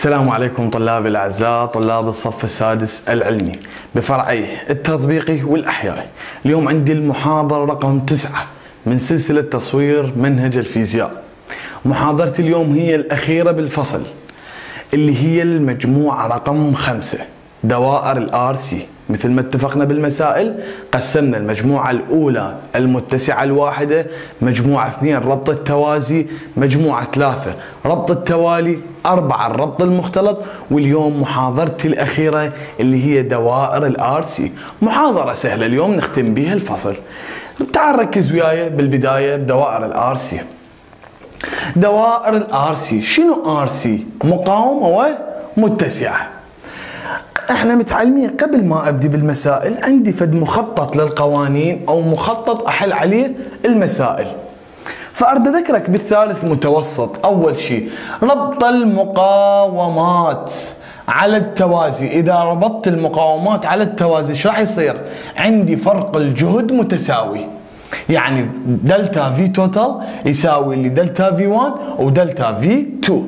السلام عليكم طلاب الأعزاء، طلاب الصف السادس العلمي بفرعيه التطبيقي والأحيائي. اليوم عندي المحاضرة رقم 9 من سلسلة تصوير منهج الفيزياء. محاضرتي اليوم هي الأخيرة بالفصل، اللي هي المجموعة رقم 5 دوائر الار سي. مثل ما اتفقنا بالمسائل، قسمنا المجموعة الأولى المتسعة الواحدة، مجموعة 2 ربط التوازي، مجموعة 3 ربط التوالي، 4 الربط المختلط، واليوم محاضرتي الأخيرة اللي هي دوائر الار سي. محاضرة سهلة اليوم نختم بها الفصل. تعال ركز وياي بالبداية بدوائر الار سي. دوائر الار سي، شنو ار سي؟ مقاومة ومتسعة. احنا متعلمين قبل ما ابدي بالمسائل عندي فد مخطط للقوانين او مخطط احل عليه المسائل. فارد اذكرك بالثالث متوسط. اول شيء ربط المقاومات على التوازي. اذا ربطت المقاومات على التوازي ايش راح يصير؟ عندي فرق الجهد متساوي، يعني دلتا في توتال يساوي لي دلتا في 1 ودلتا في 2.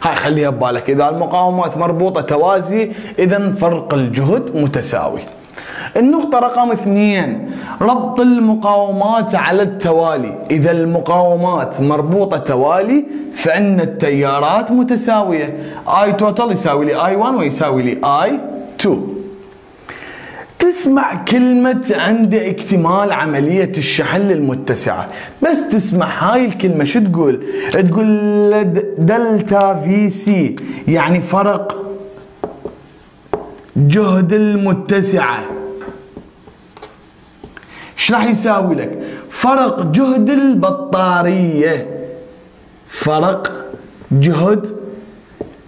هاي خليها ببالك، اذا المقاومات مربوطه توازي اذا فرق الجهد متساوي. النقطه رقم 2 ربط المقاومات على التوالي. اذا المقاومات مربوطه توالي فان التيارات متساويه، اي توتال يساوي لي اي 1 ويساوي لي اي 2. تسمع كلمة عند اكتمال عملية الشحن للمتسعة، بس تسمع هاي الكلمة شو تقول؟ تقول دلتا في سي، يعني فرق جهد المتسعة. ايش راح يساوي لك؟ فرق جهد البطارية. فرق جهد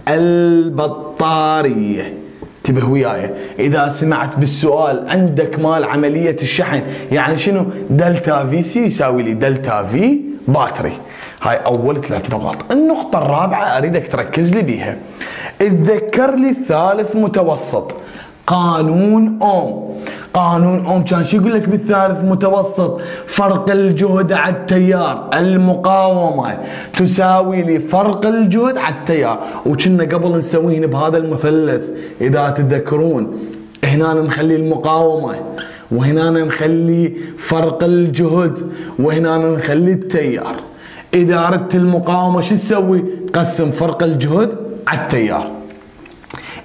البطارية. انتبه وياي، اذا سمعت بالسؤال عندك مال عملية الشحن يعني شنو؟ دلتا في سي يساوي لي دلتا في باتري. هاي اول 3 نقاط. النقطة الرابعة اريدك تركز لي بيها. اتذكر لي الثالث متوسط، قانون اوم. قانون اوم كان شو يقول لك بالثالث متوسط؟ فرق الجهد على التيار، المقاومة تساوي لي فرق الجهد على التيار. وكنا قبل نسويهن بهذا المثلث اذا تتذكرون، هنا نخلي المقاومة وهنا نخلي فرق الجهد وهنا نخلي التيار. اذا اردت المقاومة شو تسوي؟ تقسم فرق الجهد على التيار.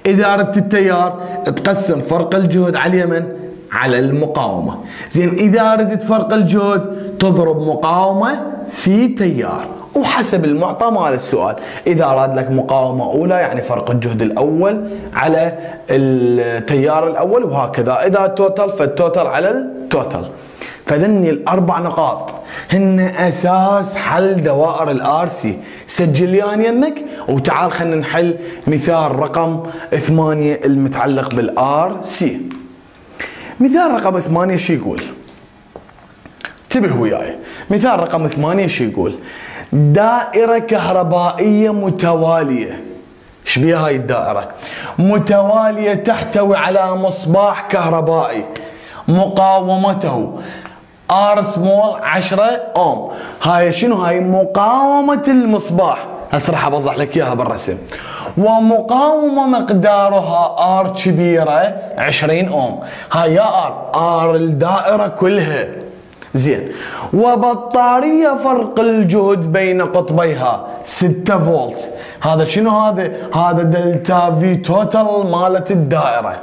اذا اردت التيار تقسم فرق الجهد على اليمن على المقاومة. زين، اذا اردت فرق الجهد تضرب مقاومة في تيار، وحسب المعطى مال السؤال. اذا اراد لك مقاومة اولى يعني فرق الجهد الاول على التيار الاول، وهكذا. اذا توتال فالتوتال على التوتال. فذني ال4 نقاط هن اساس حل دوائر الار سي. سجل لي يمك وتعال خلينا نحل مثال رقم 8 المتعلق بالار سي. مثال رقم 8 شو يقول؟ انتبه وياي. مثال رقم 8 شو يقول؟ دائرة كهربائية متوالية. ايش بيها هاي الدائرة؟ متوالية تحتوي على مصباح كهربائي مقاومته ار سمول 10 اوم. هاي شنو؟ هاي مقاومة المصباح. هسه راح اوضح لك اياها بالرسم. ومقاومة مقدارها ار كبيرة 20 اوم. هاي يا ار الدائرة كلها. زين، وبطارية فرق الجهد بين قطبيها 6 فولت. هذا شنو؟ هذا دلتا في توتال مالت الدائرة.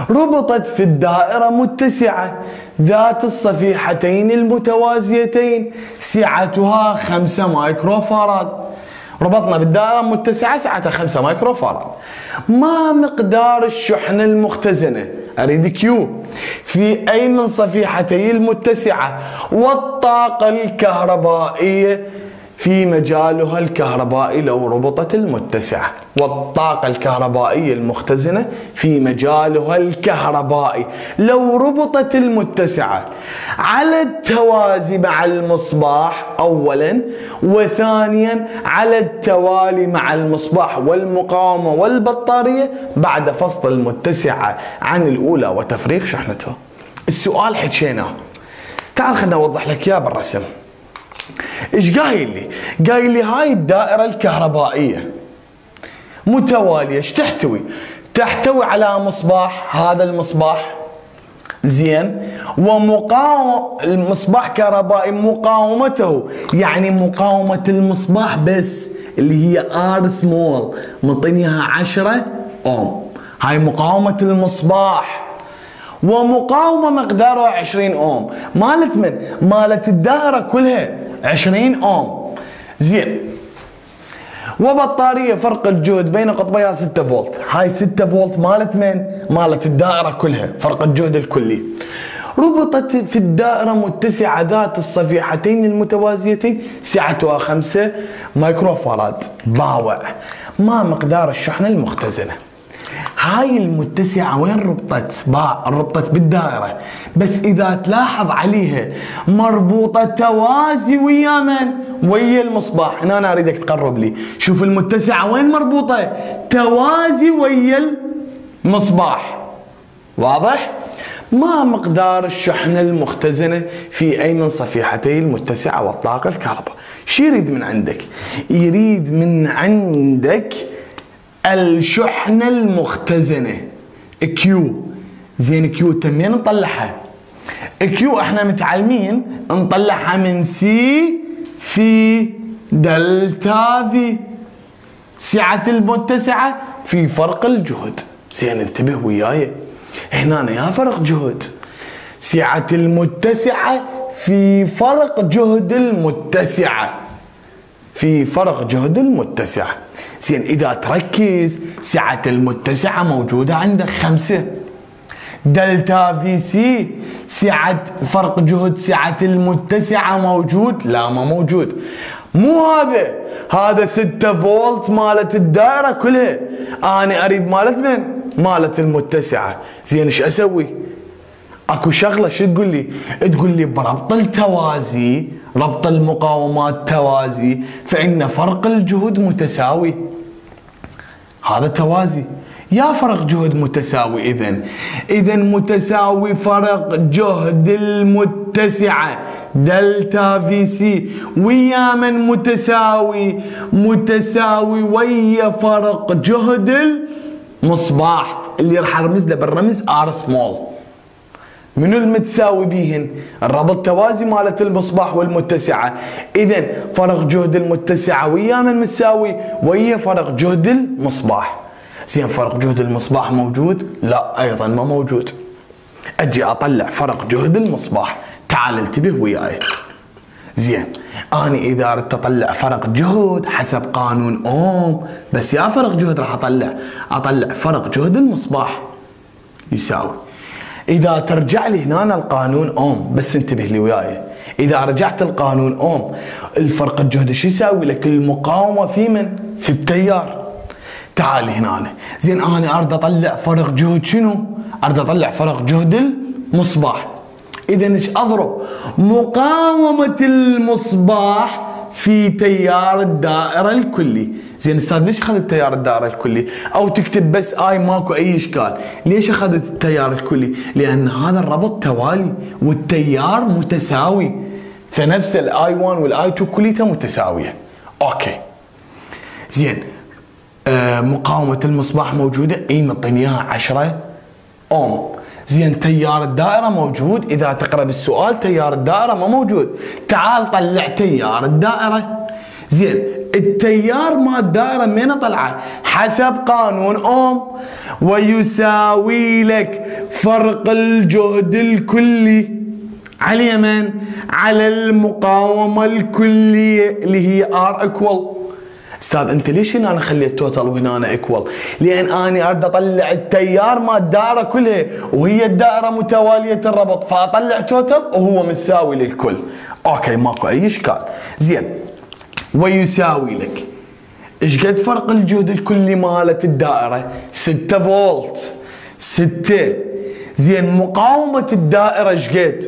ربطت في الدائرة متسعة ذات الصفيحتين المتوازيتين، سعتها 5 مايكرو فاراد. ربطنا بالدائرة متسعة سعتها 5 مايكرو فاراد. ما مقدار الشحنة المختزنة؟ اريد كيو في اي من صفيحتي المتسعة، والطاقة الكهربائية في مجالها الكهربائي لو ربطت المتسعة. والطاقة الكهربائية المختزنة في مجالها الكهربائي لو ربطت المتسعة على التوازي مع المصباح أولا، وثانيا على التوالي مع المصباح والمقاومة والبطارية بعد فصل المتسعة عن الأولى وتفريغ شحنتها. السؤال حكيناه، تعال خلنا أوضح لك إياه بالرسم. ايش قايل لي؟ قايل لي هاي الدائرة الكهربائية متوالية. ايش تحتوي؟ تحتوي على مصباح، هذا المصباح زين، المصباح كهربائي مقاومته، يعني مقاومة المصباح بس اللي هي ار سمول مطينيها 10 اوم، هاي مقاومة المصباح، ومقاومة مقدارها 20 اوم. مالت من؟ مالت الدائرة كلها 20 اوم. زين. وبطارية فرق الجهد بين قطبيها 6 فولت، هاي 6 فولت مالت من؟ مالت الدائرة كلها، فرق الجهد الكلي. ربطت في الدائرة متسعة ذات الصفيحتين المتوازيتين، سعتها 5 مايكرو فاراد. باوع. ما مقدار الشحنة المختزنة؟ هاي المتسعة وين ربطت؟ ربطت بالدائرة، بس إذا تلاحظ عليها مربوطة توازي ويا من؟ ويا المصباح. هنا أنا أريدك تقرب لي، شوف المتسعة وين مربوطة؟ توازي ويا المصباح. واضح؟ ما مقدار الشحنة المختزنة في أي من صفيحتي المتسعة والطاقة الكهرباء؟ شو يريد من عندك؟ يريد من عندك الشحنة المختزنة كيو. زين، كيو تمين نطلعها؟ كيو احنا متعلمين نطلعها من سي في دلتا في، سعة المتسعة في فرق الجهد. زين انتبه وياي، هنا يا فرق جهد، سعة المتسعة في فرق جهد المتسعة، في فرق جهد المتسعة. زين إذا تركز سعة المتسعة موجودة عندك 5. دلتا في سي سعة فرق جهد سعة المتسعة موجود؟ لا ما موجود. مو هذا 6 فولت مالت الدائرة كلها، أنا أريد مالت من؟ مالت المتسعة. زين ايش أسوي؟ اكو شغلة شو تقول لي؟ تقول لي بربط التوازي، ربط المقاومات توازي، فإن فرق الجهد متساوي. هذا توازي يا فرق جهد متساوي. إذا متساوي فرق جهد المتسعة دلتا في سي ويا من؟ متساوي ويا فرق جهد المصباح اللي راح ارمز له بالرمز ار سمول. منو المتساوي بيهن؟ الربط توازي مالت المصباح والمتسعة. إذا فرق جهد المتسعة ويا من متساوي؟ ويا فرق جهد المصباح. زين فرق جهد المصباح موجود؟ لا أيضا ما موجود. أجي أطلع فرق جهد المصباح، تعال انتبه وياي. زين أنا إذا أردت أطلع فرق جهد حسب قانون أوم، بس يا فرق جهد راح أطلع فرق جهد المصباح يساوي. إذا ترجع لي هنا القانون أوم، بس انتبه لي وياي، إذا رجعت القانون أوم الفرق الجهد شو يساوي لك؟ المقاومة في من؟ في التيار. تعال هنا. زين أنا أريد أطلع فرق جهد شنو؟ أريد أطلع فرق جهد المصباح. إذا ايش أضرب؟ مقاومة المصباح في تيار الدائرة الكلي. زين استاذ ليش اخذت تيار الدائرة الكلي؟ او تكتب بس اي ماكو اي اشكال. ليش اخذت التيار الكلي؟ لان هذا الربط توالي والتيار متساوي، فنفس الاي 1 والاي 2 كليتها متساوية. اوكي. زين مقاومة المصباح موجودة؟ اي مطيني اياها 10 اوم. زين تيار الدائرة موجود؟ إذا تقرأ بالسؤال تيار الدائرة ما موجود. تعال طلع تيار الدائرة. زين التيار مال الدائرة من طلعه؟ حسب قانون أوم، ويساوي لك فرق الجهد الكلي على من؟ على المقاومة الكلية اللي هي R equal. استاذ انت ليش هنا انا خليت توتال وهنا ايكوال؟ لان انا اريد اطلع التيار مال الدائره كلها وهي الدائره متواليه الربط، فاطلع توتال وهو مساوي للكل. اوكي ماكو اي اشكال. زين ويساوي لك ايش قد فرق الجهد الكلي مالت الدائره؟ 6 فولت. 6. زين مقاومه الدائره ايش قد؟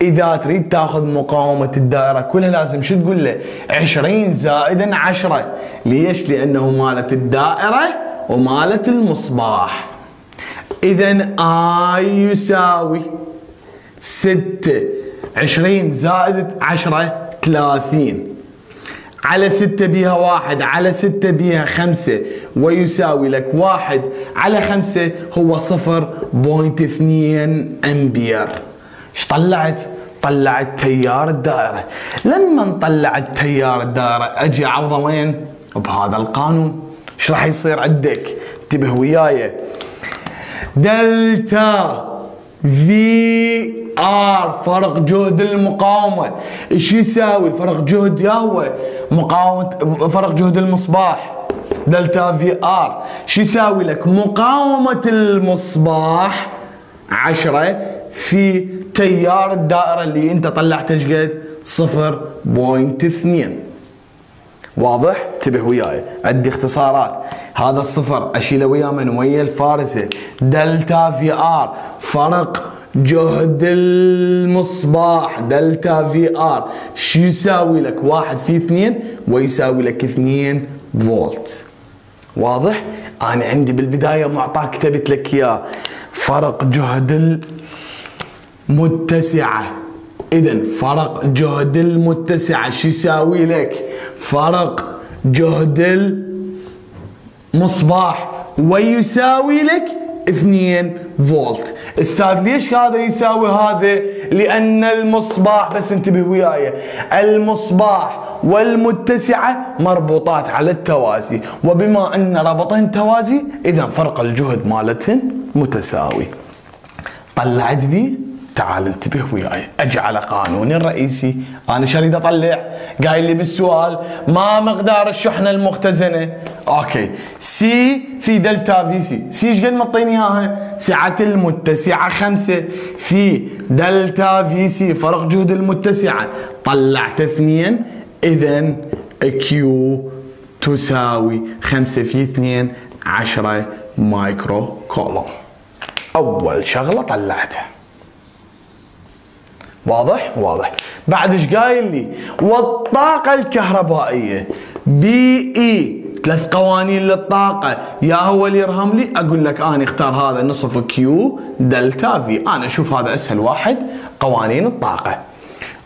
إذا تريد تاخذ مقاومة الدائرة كلها لازم شو تقول له؟ 20 زائدا 10. ليش؟ لأنه مالت الدائرة ومالت المصباح. إذا I يساوي 6، 20 زائد 10 30 على 6 بيها 1 على 6 بيها 5 ويساوي لك 1 على 5 هو 0.2 أمبير. ايش طلعت؟ طلعت تيار الدائرة. لما نطلع تيار الدائرة اجي اعوضه وين؟ بهذا القانون. ايش راح يصير عندك؟ انتبه وياي. دلتا في ار فرق جهد المقاومة. ايش يساوي؟ فرق جهد يا هو مقاومة، فرق جهد المصباح دلتا في ار. ايش يساوي لك؟ مقاومة المصباح 10 في تيار الدائرة اللي انت طلعته ايش قد؟ 0.2. واضح؟ انتبه وياي، عندي اختصارات. هذا الصفر اشيله ويا من؟ ويا الفارسه. دلتا في ار فرق جهد المصباح دلتا في ار شو يساوي لك؟ 1 في 2 ويساوي لك 2 فولت. واضح؟ انا عندي بالبدايه معطى كتبت لك اياه فرق جهد المتسعه. إذا فرق جهد المتسعة شو يساوي لك؟ فرق جهد المصباح ويساوي لك 2 فولت. استاذ ليش هذا يساوي هذا؟ لأن المصباح، بس انتبه وياي، المصباح والمتسعة مربوطات على التوازي، وبما أن ربطهن توازي إذا فرق الجهد مالتهن متساوي. طلعت في، تعال انتبه وياي، اجي على قانوني الرئيسي. انا شو اريد اطلع؟ قايل لي بالسؤال ما مقدار الشحنه المختزنه؟ اوكي، سي في دلتا في سي. سي ايش قد معطيني اياها؟ سعه المتسعه 5 في دلتا في سي فرق جهد المتسعه طلعت 2. اذا كيو تساوي 5 في 2 10 مايكرو كولوم. اول شغله طلعتها. واضح؟ واضح. بعد ايش قايل لي؟ والطاقة الكهربائية بي اي، 3 قوانين للطاقة، يا هو اللي يرهم لي اقول لك انا اختار هذا نصف كيو دلتا في. انا اشوف هذا اسهل واحد، قوانين الطاقة.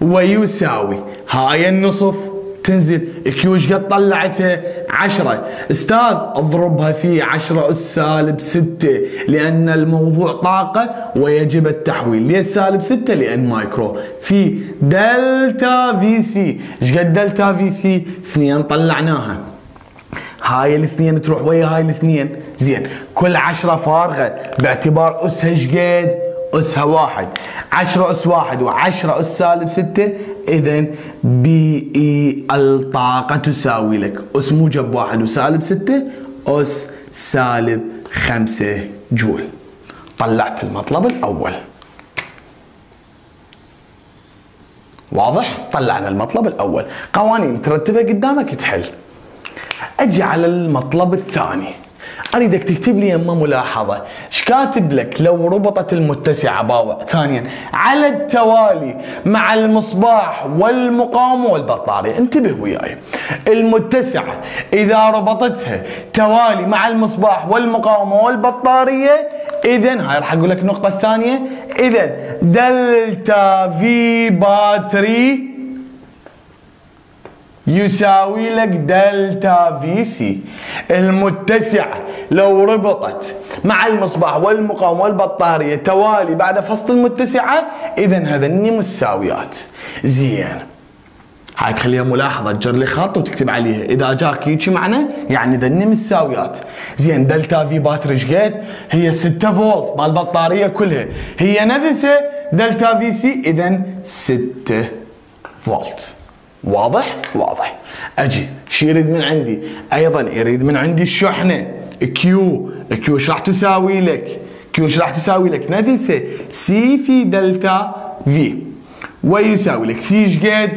ويساوي هاي النصف تنزل كيو ايش قد طلعتها؟ 10. استاذ اضربها في 10 اس سالب 6 لان الموضوع طاقه ويجب التحويل. ليش سالب 6؟ لان مايكرو في دلتا في سي. ايش قد دلتا في سي؟ 2 طلعناها. هاي الاثنين تروح ويا هاي الاثنين. زين، كل 10 فارغه باعتبار اسها ايش قد؟ اسها 1. 10 اس 1 و10 اس سالب 6. اذا بي اي الطاقة تساوي لك اس موجب 1 وسالب 6 اس سالب 5 جول. طلعت المطلب الاول. واضح؟ طلعنا المطلب الاول. قوانين ترتبها قدامك تحل. اجي على المطلب الثاني، اريدك تكتب لي يمه ملاحظه. ايش كاتب لك؟ لو ربطت المتسعه باوع ثانيا على التوالي مع المصباح والمقاومه والبطاريه. انتبه وياي، المتسعه اذا ربطتها توالي مع المصباح والمقاومه والبطاريه، اذا هاي راح اقول لك النقطه الثانيه. اذا دلتا في باتري يساوي لك دلتا في سي. المتسعة لو ربطت مع المصباح والمقاومة والبطارية توالي بعد فصل المتسعة، إذا هذني مساويات. زين، هاي تخليها ملاحظة، تجر لي خط وتكتب عليها. إذا جاك هيجي معنى يعني ذني مساويات. زين، دلتا في باتري ايش قد؟ هي 6 فولت مال البطارية كلها، هي نفسها دلتا في سي، إذا 6 فولت. واضح؟ واضح. اجي شو يريد من عندي؟ ايضا يريد من عندي الشحنه كيو. كيو ايش راح تساوي لك؟ كيو ايش راح تساوي لك؟ نفسها سي في دلتا في ويساوي لك سي ايش قد؟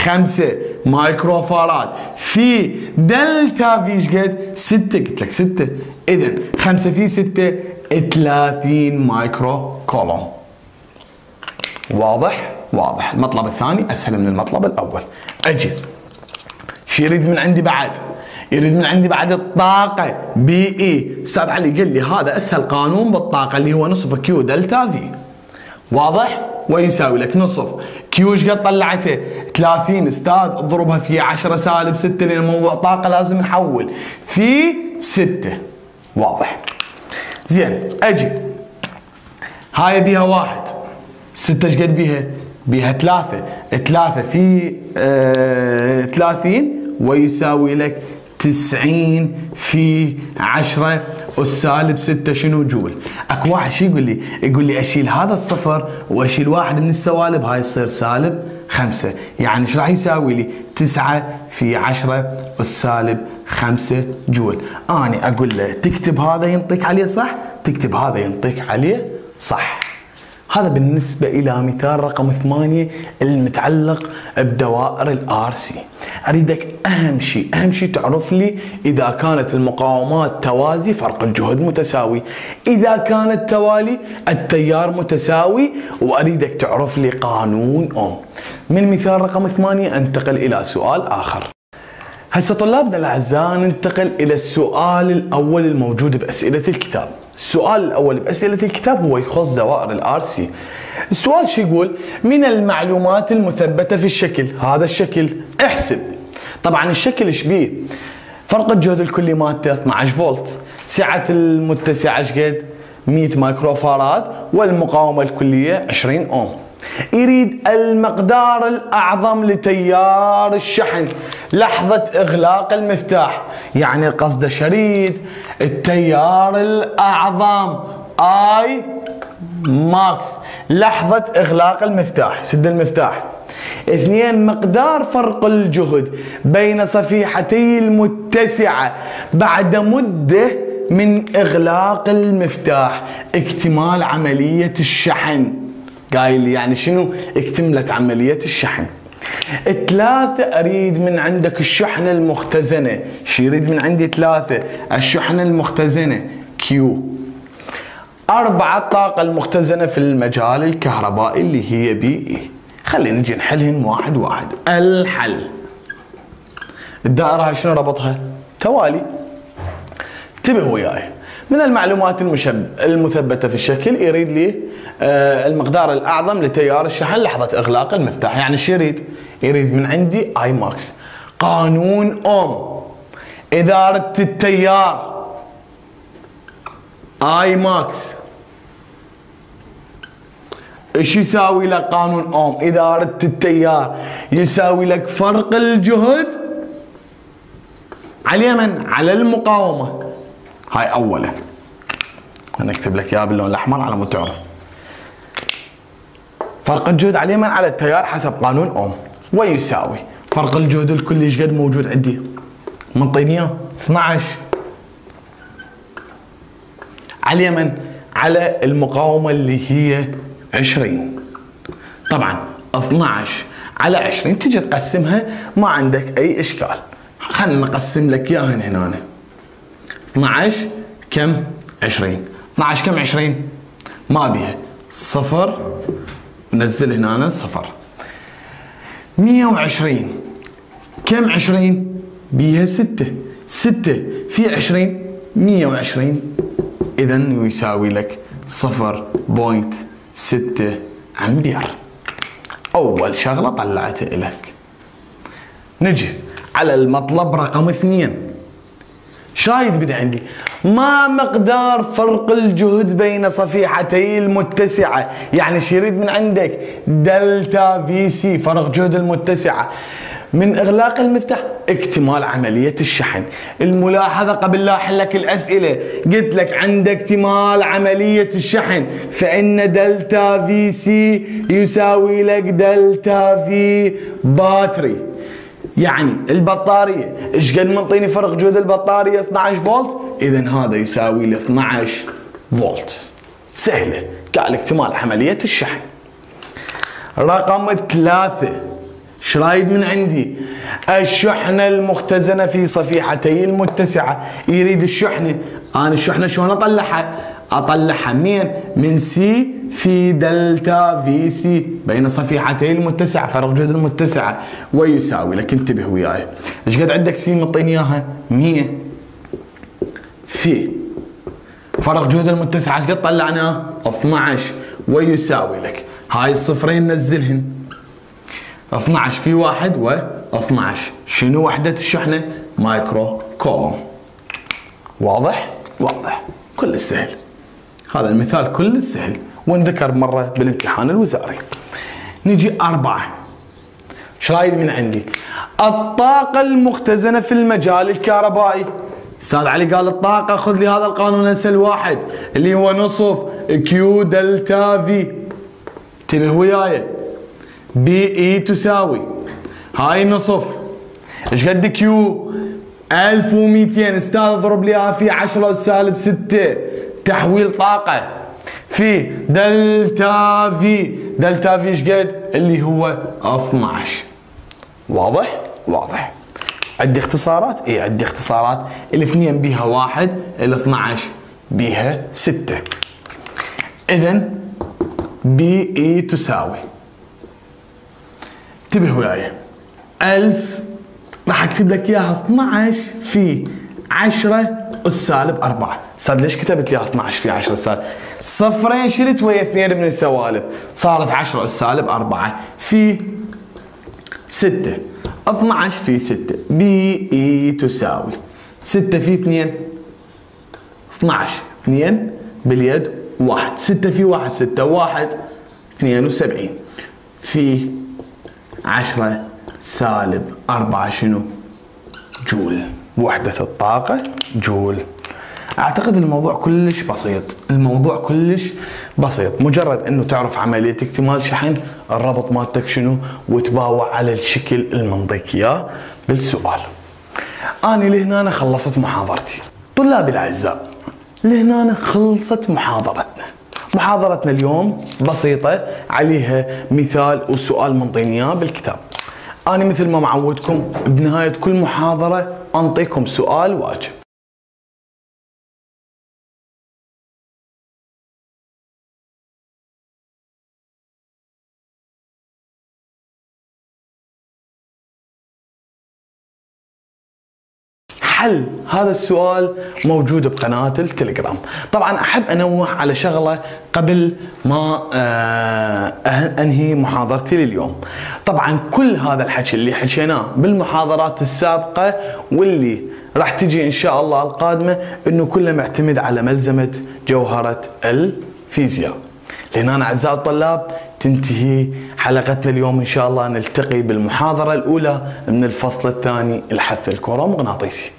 5 مايكرو فاراد في دلتا في ايش قد؟ 6. قلت لك 6. اذا 5 في 6 30 مايكرو كولوم. واضح؟ واضح. المطلب الثاني اسهل من المطلب الاول. اجي شو يريد من عندي بعد؟ يريد من عندي بعد الطاقة بي اي. استاذ علي قال لي هذا اسهل قانون بالطاقة اللي هو نصف كيو دلتا في. واضح؟ ويساوي لك نصف كيو ايش قد طلعته؟ 30 استاذ اضربها في 10 سالب 6 لان موضوع طاقه لازم نحول في 6. واضح. زين اجي هاي بيها 1 6 ايش قد بيها؟ بيها 3 في 30 ويساوي لك 90 في 10 والسالب 6 شنو جول. اكو واحد شو يقول لي؟ يقول لي اشيل هذا الصفر واشيل واحد من السوالب هاي تصير سالب 5، يعني ايش راح يساوي لي؟ 9 في 10 والسالب 5 جول. اني اقول له تكتب هذا ينطيك عليه صح، تكتب هذا ينطيك عليه صح. هذا بالنسبة إلى مثال رقم 8 المتعلق بدوائر الار سي. أريدك أهم شيء تعرف لي إذا كانت المقاومات توازي فرق الجهد متساوي، إذا كانت توالي التيار متساوي، وأريدك تعرف لي قانون أوم. من مثال رقم 8 أنتقل إلى سؤال آخر. هسه طلابنا الأعزاء ننتقل إلى السؤال الأول الموجود بأسئلة الكتاب. السؤال الأول بأسئلة الكتاب هو يخص دوائر الار سي. السؤال شو يقول؟ من المعلومات المثبتة في الشكل، هذا الشكل احسب. طبعا الشكل ايش بيه؟ فرق الجهد الكلي مالته 12 فولت، سعة المتسعة ايش قد؟ 100 مايكرو فاراد، والمقاومة الكلية 20 اوم. يريد المقدار الأعظم لتيار الشحن لحظة إغلاق المفتاح، يعني قصده شريط التيار الأعظم اي ماكس لحظة إغلاق المفتاح. سد المفتاح. 2 مقدار فرق الجهد بين صفيحتي المتسعة بعد مدة من إغلاق المفتاح، اكتمال عملية الشحن. قايل لي يعني شنو اكتملت عملية الشحن. 3 اريد من عندك الشحنة المختزنة. شو يريد من عندي؟ 3 الشحنة المختزنة كيو. 4 الطاقة المختزنة في المجال الكهربائي اللي هي بي اي. خلينا نجي نحلهن واحد واحد. الحل. الدائرة هاي شنو ربطها؟ توالي. انتبه وياي. من المعلومات المثبتة في الشكل يريد لي المقدار الأعظم لتيار الشحن لحظة إغلاق المفتاح، يعني شو يريد؟ يريد من عندي اي ماكس. قانون اوم. إذا أردت التيار اي ماكس ايش يساوي لك قانون اوم؟ إذا أردت التيار يساوي لك فرق الجهد على اليمن على المقاومة. هاي أولا أنا أكتب لك إياها باللون الأحمر على مود تعرف. فرق الجهد على اليمن على التيار حسب قانون أوم، ويساوي فرق الجهد الكلي ايش قد موجود عندي؟ منطيني اياه 12 على اليمن على المقاومة اللي هي 20. طبعا 12 على 20 تجي تقسمها ما عندك أي إشكال. خلنا نقسم لك إياها هنا. 12 كم؟ 20. 12 كم 20؟ ما بيها صفر، نزل هنا صفر. 120 كم 20؟ بيها 6. 6 في 20 120، إذا يساوي لك 0.6 أمبير. أول شغلة طلعتها لك. نجي على المطلب رقم 2. شايد بدي عندي ما مقدار فرق الجهد بين صفيحتي المتسعة، يعني شو يريد من عندك؟ دلتا في سي فرق جهد المتسعة من إغلاق المفتاح اكتمال عملية الشحن. الملاحظة قبل لا أحل لك الأسئلة قلت لك عند اكتمال عملية الشحن فإن دلتا في سي يساوي لك دلتا في باتري. يعني البطارية ايش قد منطيني فرق جهد البطارية؟ 12 فولت، إذا هذا يساوي لي 12 فولت. سهلة، قال اكتمال عملية الشحن. رقم 3 ايش رايد من عندي؟ الشحنة المختزنة في صفيحتي المتسعة. يريد الشحنة، أنا الشحنة شلون أطلعها؟ أطلعها من سي في دلتا في سي بين صفيحتي المتسعة فرق جهد المتسعة، ويساوي لك انتبه وياي ايش قد عندك سي مطيني اياها؟ 100 في فرق جهد المتسعة ايش قد طلعناه؟ 12، ويساوي لك هاي الصفرين نزلهن 12 في 1 و 12. شنو وحدة الشحنة؟ مايكرو كولوم. واضح؟ واضح. كل سهل. هذا المثال كل سهل وانذكر مرة بالامتحان الوزاري. نجي 4. ايش رايد من عندي؟ الطاقة المختزنة في المجال الكهربائي. استاذ علي قال الطاقة، خذ لي هذا القانون اسهل واحد اللي هو نصف كيو دلتا في. انتبه وياي. بي اي تساوي هاي نصف ايش قد كيو؟ 1200. استاذ اضرب لي اياها في 10 سالب 6 تحويل طاقة في دلتا في. دلتا في ايش قد؟ اللي هو 12. واضح؟ واضح. عندي اختصارات؟ اي عندي اختصارات. الاثنين بيها 1، ال12 بيها 6. اذا بي اي تساوي، انتبه وياي، 1000 راح اكتب لك اياها 12 في 10 أس سالب 4. استاذ ليش كتبت لي 12 في 10 سالب؟ صفرين شلت ويا 2 من السوالب صارت 10 أس سالب 4 في 6. 12 في 6 بي اي تساوي 6 في 2 12. 2 باليد 1. 6 في 1 6 1 72 في 10 سالب 4 شنو؟ جول. وحدة الطاقة جول. اعتقد الموضوع كلش بسيط. الموضوع كلش بسيط، مجرد انه تعرف عملية اكتمال شحن، الربط مالتك شنو، وتباوع على الشكل المنطيك اياه بالسؤال. اني لهنا خلصت محاضرتي. طلابي الاعزاء، لهنا خلصت محاضرتنا. محاضرتنا اليوم بسيطة، عليها مثال وسؤال منطيني اياه بالكتاب. أنا مثل ما معودكم بنهاية كل محاضرة أنطيكم سؤال واجب. حل هذا السؤال موجود بقناة التليجرام. طبعا أحب أنوه على شغلة قبل ما أنهي محاضرتي لليوم. طبعا كل هذا الحكي اللي حكيناه بالمحاضرات السابقة واللي راح تجي إن شاء الله القادمة إنه كله معتمد على ملزمة جوهرة الفيزياء. لهنا أعزائي الطلاب تنتهي حلقتنا اليوم. إن شاء الله نلتقي بالمحاضرة الأولى من الفصل الثاني الحث الكهرومغناطيسي.